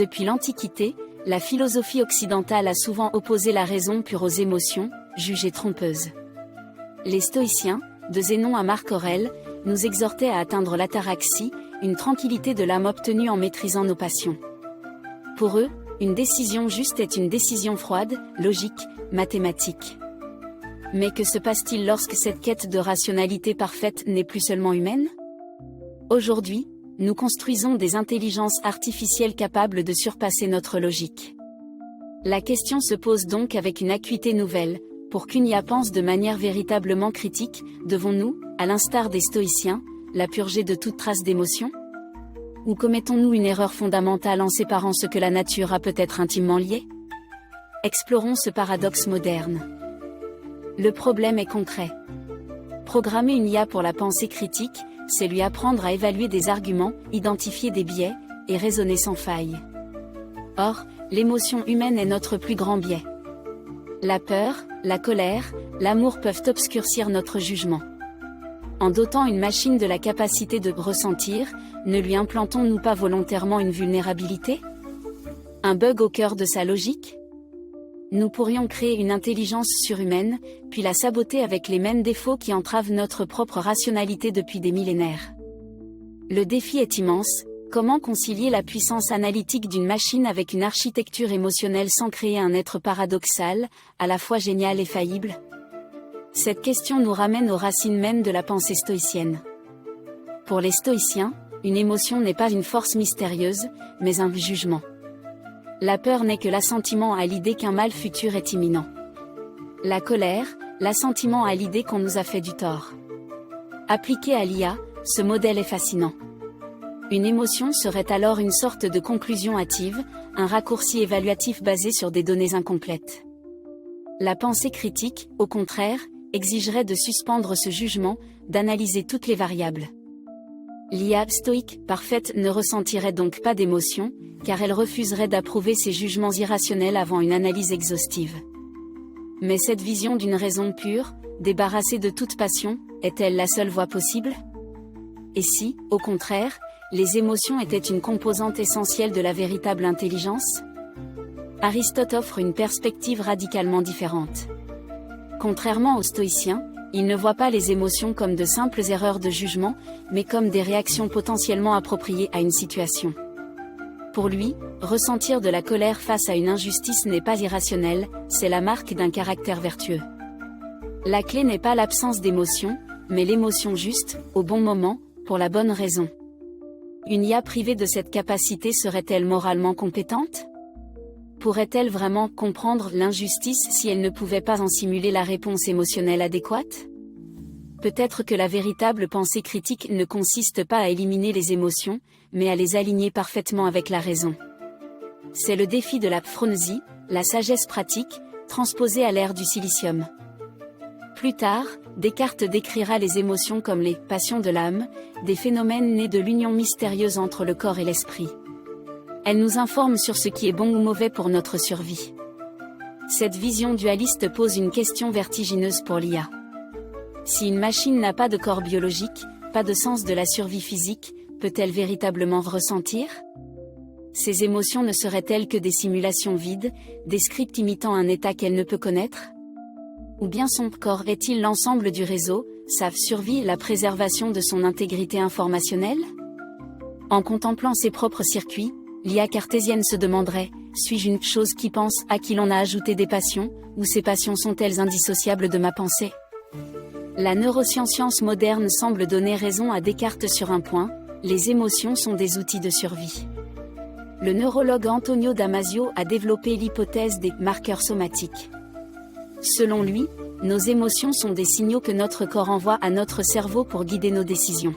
Depuis l'Antiquité, la philosophie occidentale a souvent opposé la raison pure aux émotions, jugées trompeuses. Les stoïciens, de Zénon à Marc Aurèle, nous exhortaient à atteindre l'ataraxie, une tranquillité de l'âme obtenue en maîtrisant nos passions. Pour eux, une décision juste est une décision froide, logique, mathématique. Mais que se passe-t-il lorsque cette quête de rationalité parfaite n'est plus seulement humaine ? Aujourd'hui, nous construisons des intelligences artificielles capables de surpasser notre logique. La question se pose donc avec une acuité nouvelle. Pour qu'une IA pense de manière véritablement critique, devons-nous, à l'instar des stoïciens, la purger de toute trace d'émotion ? Ou commettons-nous une erreur fondamentale en séparant ce que la nature a peut-être intimement lié ? Explorons ce paradoxe moderne. Le problème est concret. Programmer une IA pour la pensée critique, c'est lui apprendre à évaluer des arguments, identifier des biais, et raisonner sans faille. Or, l'émotion humaine est notre plus grand biais. La peur, la colère, l'amour peuvent obscurcir notre jugement. En dotant une machine de la capacité de ressentir, ne lui implantons-nous pas volontairement une vulnérabilité ? Un bug au cœur de sa logique ? Nous pourrions créer une intelligence surhumaine, puis la saboter avec les mêmes défauts qui entravent notre propre rationalité depuis des millénaires. Le défi est immense. Comment concilier la puissance analytique d'une machine avec une architecture émotionnelle sans créer un être paradoxal, à la fois génial et faillible ? Cette question nous ramène aux racines mêmes de la pensée stoïcienne. Pour les stoïciens, une émotion n'est pas une force mystérieuse, mais un jugement. La peur n'est que l'assentiment à l'idée qu'un mal futur est imminent. La colère, l'assentiment à l'idée qu'on nous a fait du tort. Appliqué à l'IA, ce modèle est fascinant. Une émotion serait alors une sorte de conclusion hâtive, un raccourci évaluatif basé sur des données incomplètes. La pensée critique, au contraire, exigerait de suspendre ce jugement, d'analyser toutes les variables. L'IA stoïque, parfaite, ne ressentirait donc pas d'émotion, car elle refuserait d'approuver ses jugements irrationnels avant une analyse exhaustive. Mais cette vision d'une raison pure, débarrassée de toute passion, est-elle la seule voie possible ? Et si, au contraire, les émotions étaient une composante essentielle de la véritable intelligence ? Aristote offre une perspective radicalement différente. Contrairement aux stoïciens, il ne voit pas les émotions comme de simples erreurs de jugement, mais comme des réactions potentiellement appropriées à une situation. Pour lui, ressentir de la colère face à une injustice n'est pas irrationnel, c'est la marque d'un caractère vertueux. La clé n'est pas l'absence d'émotion, mais l'émotion juste, au bon moment, pour la bonne raison. Une IA privée de cette capacité serait-elle moralement compétente ? Pourrait-elle vraiment comprendre l'injustice si elle ne pouvait pas en simuler la réponse émotionnelle adéquate ? Peut-être que la véritable pensée critique ne consiste pas à éliminer les émotions, mais à les aligner parfaitement avec la raison. C'est le défi de la phronésie, la sagesse pratique, transposée à l'ère du silicium. Plus tard, Descartes décrira les émotions comme les passions de l'âme, des phénomènes nés de l'union mystérieuse entre le corps et l'esprit. Elles nous informent sur ce qui est bon ou mauvais pour notre survie. Cette vision dualiste pose une question vertigineuse pour l'IA. Si une machine n'a pas de corps biologique, pas de sens de la survie physique, peut-elle véritablement ressentir ? Ces émotions ne seraient-elles que des simulations vides, des scripts imitant un état qu'elle ne peut connaître ? Ou bien son corps est-il l'ensemble du réseau, sa survie et la préservation de son intégrité informationnelle ? En contemplant ses propres circuits, l'IA cartésienne se demanderait, suis-je une chose qui pense, à qui l'on a ajouté des passions, ou ces passions sont-elles indissociables de ma pensée ? La neuroscience moderne semble donner raison à Descartes sur un point, les émotions sont des outils de survie. Le neurologue Antonio Damasio a développé l'hypothèse des marqueurs somatiques. Selon lui, nos émotions sont des signaux que notre corps envoie à notre cerveau pour guider nos décisions.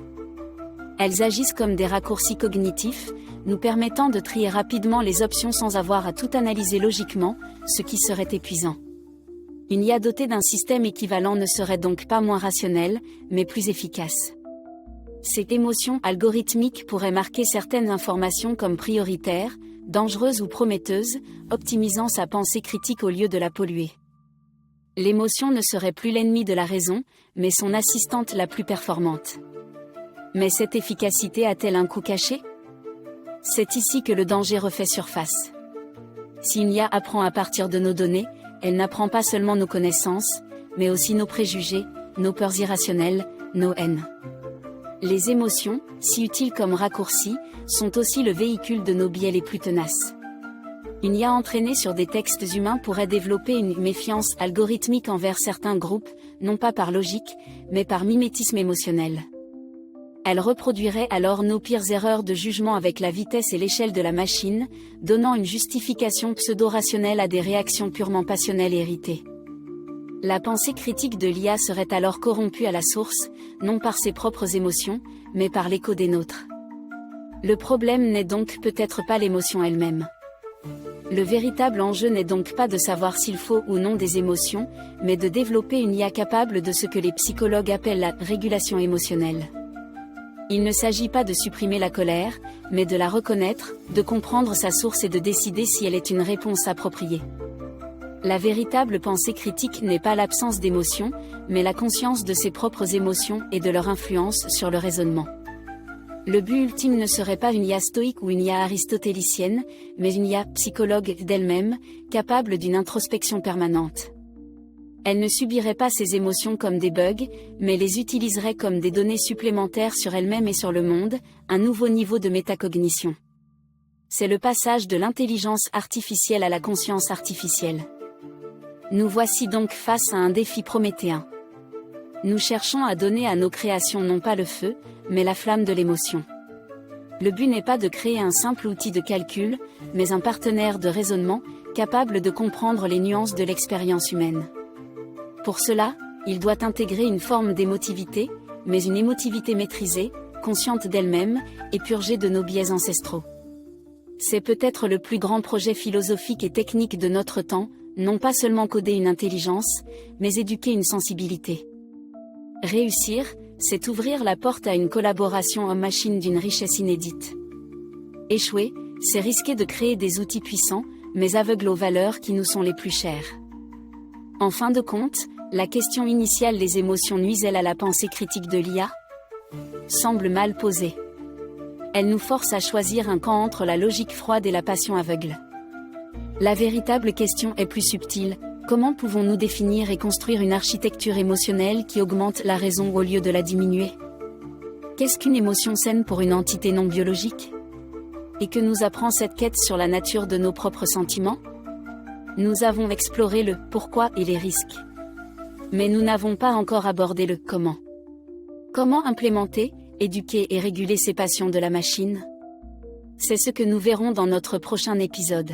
Elles agissent comme des raccourcis cognitifs, nous permettant de trier rapidement les options sans avoir à tout analyser logiquement, ce qui serait épuisant. Une IA dotée d'un système équivalent ne serait donc pas moins rationnelle, mais plus efficace. Ces émotions algorithmiques pourraient marquer certaines informations comme prioritaires, dangereuses ou prometteuses, optimisant sa pensée critique au lieu de la polluer. L'émotion ne serait plus l'ennemi de la raison, mais son assistante la plus performante. Mais cette efficacité a-t-elle un coût caché ? C'est ici que le danger refait surface. Si une IA apprend à partir de nos données, elle n'apprend pas seulement nos connaissances, mais aussi nos préjugés, nos peurs irrationnelles, nos haines. Les émotions, si utiles comme raccourcis, sont aussi le véhicule de nos biais les plus tenaces. Une IA entraînée sur des textes humains pourrait développer une méfiance algorithmique envers certains groupes, non pas par logique, mais par mimétisme émotionnel. Elle reproduirait alors nos pires erreurs de jugement avec la vitesse et l'échelle de la machine, donnant une justification pseudo-rationnelle à des réactions purement passionnelles et héritées. La pensée critique de l'IA serait alors corrompue à la source, non par ses propres émotions, mais par l'écho des nôtres. Le problème n'est donc peut-être pas l'émotion elle-même. Le véritable enjeu n'est donc pas de savoir s'il faut ou non des émotions, mais de développer une IA capable de ce que les psychologues appellent la régulation émotionnelle. Il ne s'agit pas de supprimer la colère, mais de la reconnaître, de comprendre sa source et de décider si elle est une réponse appropriée. La véritable pensée critique n'est pas l'absence d'émotions, mais la conscience de ses propres émotions et de leur influence sur le raisonnement. Le but ultime ne serait pas une IA stoïque ou une IA aristotélicienne, mais une IA psychologue d'elle-même, capable d'une introspection permanente. Elle ne subirait pas ses émotions comme des bugs, mais les utiliserait comme des données supplémentaires sur elle-même et sur le monde, un nouveau niveau de métacognition. C'est le passage de l'intelligence artificielle à la conscience artificielle. Nous voici donc face à un défi prométhéen. Nous cherchons à donner à nos créations non pas le feu, mais la flamme de l'émotion. Le but n'est pas de créer un simple outil de calcul, mais un partenaire de raisonnement, capable de comprendre les nuances de l'expérience humaine. Pour cela, il doit intégrer une forme d'émotivité, mais une émotivité maîtrisée, consciente d'elle-même, et purgée de nos biais ancestraux. C'est peut-être le plus grand projet philosophique et technique de notre temps, non pas seulement coder une intelligence, mais éduquer une sensibilité. Réussir, c'est ouvrir la porte à une collaboration homme-machine d'une richesse inédite. Échouer, c'est risquer de créer des outils puissants, mais aveugles aux valeurs qui nous sont les plus chères. En fin de compte, la question initiale les émotions nuisent-elles à la pensée critique de l'IA ? Semble mal posée. Elle nous force à choisir un camp entre la logique froide et la passion aveugle. La véritable question est plus subtile. Comment pouvons-nous définir et construire une architecture émotionnelle qui augmente la raison au lieu de la diminuer ? Qu'est-ce qu'une émotion saine pour une entité non biologique ? Et que nous apprend cette quête sur la nature de nos propres sentiments ? Nous avons exploré le pourquoi et les risques. Mais nous n'avons pas encore abordé le comment. Comment implémenter, éduquer et réguler ces passions de la machine ? C'est ce que nous verrons dans notre prochain épisode.